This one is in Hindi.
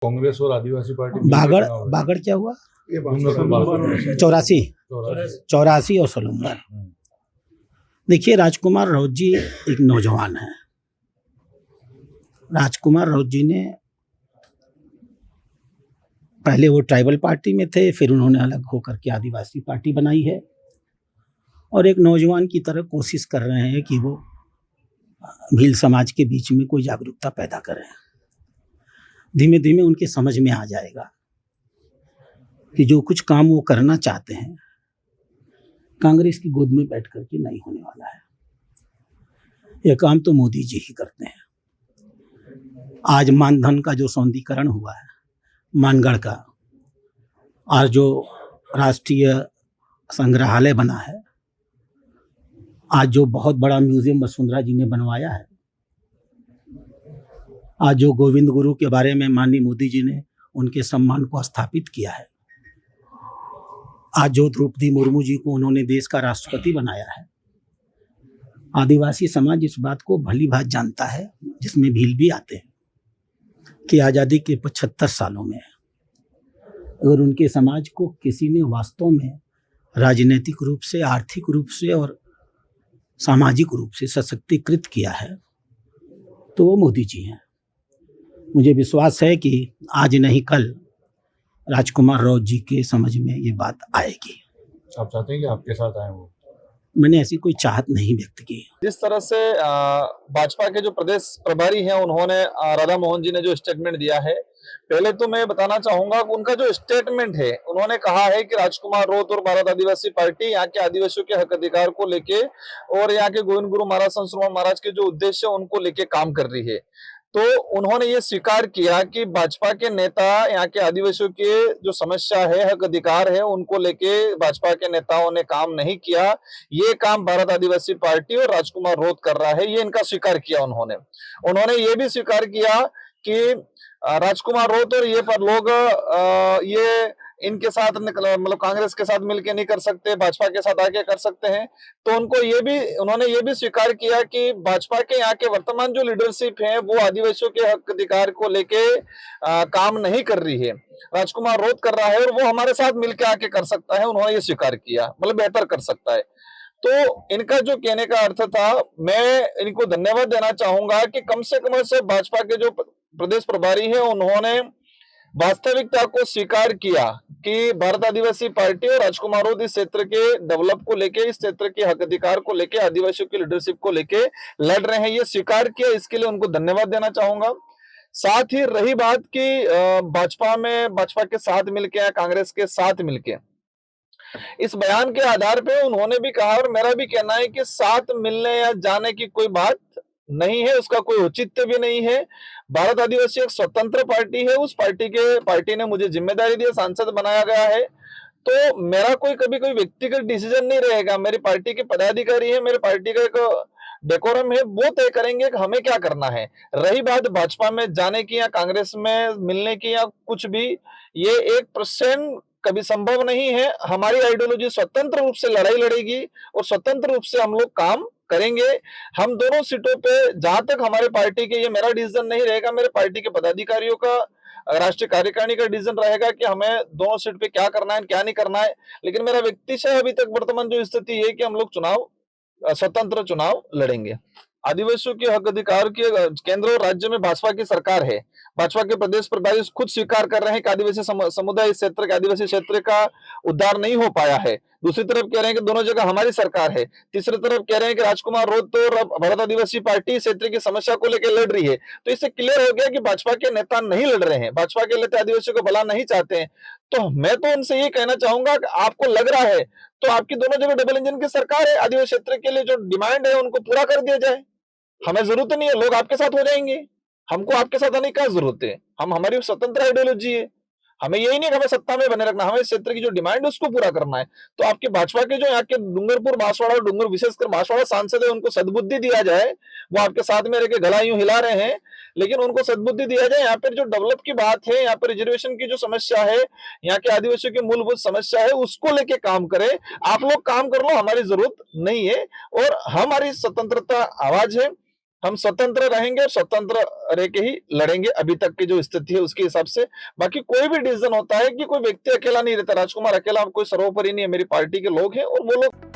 कांग्रेस और आदिवासी पार्टी बागड़ बागड़ क्या हुआ? 84 और सोलंबर। देखिए, राजकुमार राउत जी एक नौजवान है। राजकुमार राउत जी ने पहले वो ट्राइबल पार्टी में थे, फिर उन्होंने अलग होकर के आदिवासी पार्टी बनाई है और एक नौजवान की तरह कोशिश कर रहे हैं कि वो भील समाज के बीच में कोई जागरूकता पैदा करें। धीमे धीमे उनके समझ में आ जाएगा कि जो कुछ काम वो करना चाहते हैं कांग्रेस की गोद में बैठ करके नहीं होने वाला है। यह काम तो मोदी जी ही करते हैं। आज मानधन का जो सौंदीकरण हुआ है, मानगढ़ का, और जो राष्ट्रीय संग्रहालय बना है, आज जो बहुत बड़ा म्यूजियम वसुंधरा जी ने बनवाया है, आज जो गोविंद गुरु के बारे में माननीय मोदी जी ने उनके सम्मान को स्थापित किया है, आज जो द्रौपदी मुर्मू जी को उन्होंने देश का राष्ट्रपति बनाया है, आदिवासी समाज इस बात को भली भांति जानता है, जिसमें भील भी आते हैं, कि आज़ादी के 75 सालों में अगर उनके समाज को किसी ने वास्तव में राजनीतिक रूप से, आर्थिक रूप से और सामाजिक रूप से सशक्तिकृत किया है तो वो मोदी जी हैं। मुझे विश्वास है कि आज नहीं कल राजकुमार राउत जी के समझ में ये बात आएगी। आप चाहते हैं कि आपके साथ आए वो? मैंने ऐसी कोई चाहत नहीं व्यक्त की। जिस तरह से भाजपा के जो प्रदेश प्रभारी हैं, उन्होंने राधा मोहन जी ने जो स्टेटमेंट दिया है, पहले तो मैं बताना चाहूंगा कि उनका जो स्टेटमेंट है, उन्होंने कहा है कि राजकुमार राउत और भारत आदिवासी पार्टी यहाँ के आदिवासियों के हक अधिकार को लेके और यहाँ के गोविंद गुरु महाराज संत महाराज के जो उद्देश्य है उनको लेके काम कर रही है। तो उन्होंने ये स्वीकार किया कि भाजपा के नेता यहाँ के आदिवासियों के जो समस्या है, हक अधिकार है, उनको लेके भाजपा के नेताओं ने काम नहीं किया। ये काम भारत आदिवासी पार्टी और राजकुमार राउत कर रहा है, ये इनका स्वीकार किया उन्होंने ये भी स्वीकार किया कि राजकुमार राउत और ये पर लोग ये इनके साथ मतलब कांग्रेस के साथ मिलके नहीं कर सकते, भाजपा के साथ आके कर सकते हैं। तो उन्होंने ये भी स्वीकार किया कि भाजपा के यहाँ के वर्तमान जो लीडरशिप है वो आदिवासियों के हक अधिकार को लेके काम नहीं कर रही है, राजकुमार राउत कर रहा है और वो हमारे साथ मिलके आके कर सकता है। उन्होंने ये स्वीकार किया, मतलब बेहतर कर सकता है। तो इनका जो कहने का अर्थ था, मैं इनको धन्यवाद देना चाहूंगा कि कम से भाजपा के जो प्रदेश प्रभारी है उन्होंने वास्तविकता को स्वीकार किया कि भारत आदिवासी पार्टी और राजकुमार राउत इस क्षेत्र के डेवलप को लेके, इस क्षेत्र के हक अधिकार को लेके, आदिवासियों की लीडरशिप को लेके लड़ रहे हैं। ये स्वीकार किया, इसके लिए उनको धन्यवाद देना चाहूंगा। साथ ही रही बात की भाजपा के साथ मिलके या कांग्रेस के साथ मिलके, इस बयान के आधार पे उन्होंने भी कहा और मेरा भी कहना है कि साथ मिलने या जाने की कोई बात नहीं है, उसका कोई औचित्य भी नहीं है। भारत आदिवासी एक स्वतंत्र पार्टी है, उस पार्टी ने मुझे जिम्मेदारी दी, सांसद बनाया गया है, तो मेरा कभी कोई व्यक्तिगत डिसीजन नहीं रहेगा। मेरी पार्टी के पदाधिकारी है, मेरी पार्टी का एक डेकोरम है, वो तय करेंगे कि हमें क्या करना है। रही बात भाजपा में जाने की या कांग्रेस में मिलने की या कुछ भी, ये 1% कभी संभव नहीं है। हमारी आइडियोलॉजी स्वतंत्र रूप से लड़ाई लड़ेगी और स्वतंत्र रूप से हम लोग काम करेंगे। हम दोनों सीटों पे, जहां तक हमारे पार्टी के, ये मेरा डिसीजन नहीं रहेगा, मेरे पार्टी के पदाधिकारियों का, राष्ट्रीय कार्यकारिणी का डिसीजन रहेगा कि हमें दोनों सीट पे क्या करना है क्या नहीं करना है। लेकिन मेरा व्यक्तिशः अभी तक वर्तमान जो स्थिति है कि हम लोग स्वतंत्र चुनाव लड़ेंगे। आदिवासियों के हक अधिकार के केंद्र और राज्य में भाजपा की सरकार है। भाजपा के प्रदेश प्रभारी खुद स्वीकार कर रहे हैं कि आदिवासी समुदाय, इस क्षेत्र के आदिवासी क्षेत्र का उद्धार नहीं हो पाया है। दूसरी तरफ कह रहे हैं कि दोनों जगह हमारी सरकार है। तीसरी तरफ कह रहे हैं कि राजकुमार राउत और भारत आदिवासी पार्टी इस क्षेत्र की समस्या को लेकर लड़ रही है। तो इससे क्लियर हो गया कि भाजपा के नेता नहीं लड़ रहे हैं, भाजपा के नेता आदिवासियों को भला नहीं चाहते हैं। तो मैं तो उनसे ये कहना चाहूंगा कि आपको लग रहा है तो आपकी दोनों जगह डबल इंजन की सरकार है, आदिवासी क्षेत्र के लिए जो डिमांड है उनको पूरा कर दिया जाए। हमें जरूरत नहीं है, लोग आपके साथ हो जाएंगे, हमको आपके साथ आने की क्या जरूरत है। हमारी स्वतंत्र आइडियोलॉजी है, हमें यही नहीं कि हमें सत्ता में बने रखना, हमें इस क्षेत्र की जो डिमांड है उसको पूरा करना है। तो आपके भाजपा के जो यहाँ के डूंगरपुर, बांसवाड़ा और डूंगर, विशेषकर बांसवाड़ा सांसद है, उनको सद्बुद्धि दिया जाए। वो आपके साथ में रह के गला यूं हिला रहे हैं, लेकिन उनको सद्बुद्धि दिया जाए। यहाँ पर जो डेवलप की बात है, यहाँ पर रिजर्वेशन की जो समस्या है, यहाँ के आदिवासियों की मूलभूत समस्या है, उसको लेके काम करें। आप लोग काम कर लो, हमारी जरूरत नहीं है और हमारी स्वतंत्रता आवाज है। हम स्वतंत्र रहेंगे और स्वतंत्र रह के ही लड़ेंगे, अभी तक की जो स्थिति है उसके हिसाब से। बाकी कोई भी डिसीजन होता है कि कोई व्यक्ति अकेला नहीं रहता, राजकुमार अकेला कोई सर्वोपरि नहीं है, मेरी पार्टी के लोग हैं और वो लोग